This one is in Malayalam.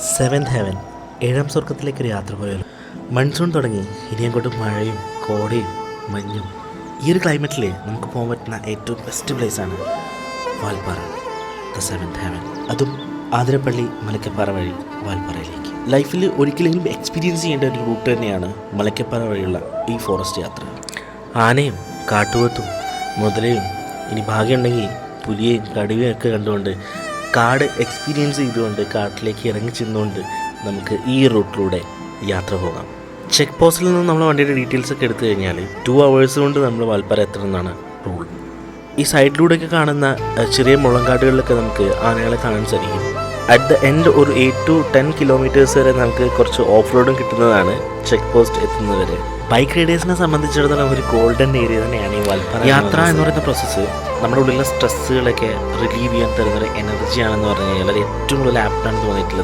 സെവൻത് ഹെവൻ, ഏഴാം സ്വർഗത്തിലേക്കൊരു യാത്ര പോയാലും. മൺസൂൺ തുടങ്ങി, ഇനി അങ്ങോട്ട് മഴയും കോടയും മഞ്ഞും. ഈ ഒരു ക്ലൈമറ്റിൽ നമുക്ക് പോകാൻ പറ്റുന്ന ഏറ്റവും ബെസ്റ്റ് പ്ലേസാണ് വാൽപ്പാറ, ദ സെവൻത് ഹെവൻ. അതും ആതിരപ്പള്ളി മലക്കപ്പാറ വഴി വാൽപ്പാറയിലേക്ക്. ലൈഫിൽ ഒരിക്കലെങ്കിലും എക്സ്പീരിയൻസ് ചെയ്യേണ്ട ഒരു റൂട്ട് തന്നെയാണ് മലക്കപ്പാറ വഴിയുള്ള ഈ ഫോറസ്റ്റ് യാത്ര. ആനയും കാട്ടുപോത്തും മുതലയും, ഇനി ഭാഗ്യമുണ്ടെങ്കിൽ പുലിയെയും കടുവയും ഒക്കെ കണ്ടുകൊണ്ട് കാട് എക്സ്പീരിയൻസ് ചെയ്തുകൊണ്ട് കാട്ടിലേക്ക് ഇറങ്ങി ചെന്നുകൊണ്ട് നമുക്ക് ഈ റൂട്ടിലൂടെ യാത്ര പോകാം. ചെക്ക് പോസ്റ്റിൽ നിന്ന് നമ്മൾ വണ്ടിയുടെ ഡീറ്റെയിൽസ് ഒക്കെ എടുത്തു കഴിഞ്ഞാൽ 2 hours കൊണ്ട് നമ്മൾ വാൽപ്പാറ എത്തണമെന്നാണ് റൂൾ. ഈ സൈഡിലൂടെയൊക്കെ കാണുന്ന ചെറിയ മുളങ്കാടുകളിലൊക്കെ നമുക്ക് ആനകളെ കാണാൻ സാധിക്കും. അറ്റ് ദ എൻഡ് ഒരു 8 to 10 kilometers വരെ നമുക്ക് കുറച്ച് ഓഫ് റോഡും കിട്ടുന്നതാണ് ചെക്ക് പോസ്റ്റ് എത്തുന്നവരെ. ബൈക്ക് റൈഡേഴ്സിനെ സംബന്ധിച്ചിടത്തോളം ഒരു ഗോൾഡൻ ഏരിയ തന്നെയാണ് ഈ വാൽപ്പാറ. യാത്ര എന്ന് പറയുന്ന പ്രോസസ്സ് നമ്മുടെ ഉള്ളിലെ സ്ട്രെസ്സുകളൊക്കെ റിലീവ് ചെയ്യാൻ തരുന്നൊരു എനർജിയാണെന്ന് പറഞ്ഞു കഴിഞ്ഞാൽ അത് ഏറ്റവും കൂടുതൽ ആപ്റ്റാണെന്ന് തോന്നിയിട്ടുള്ളത്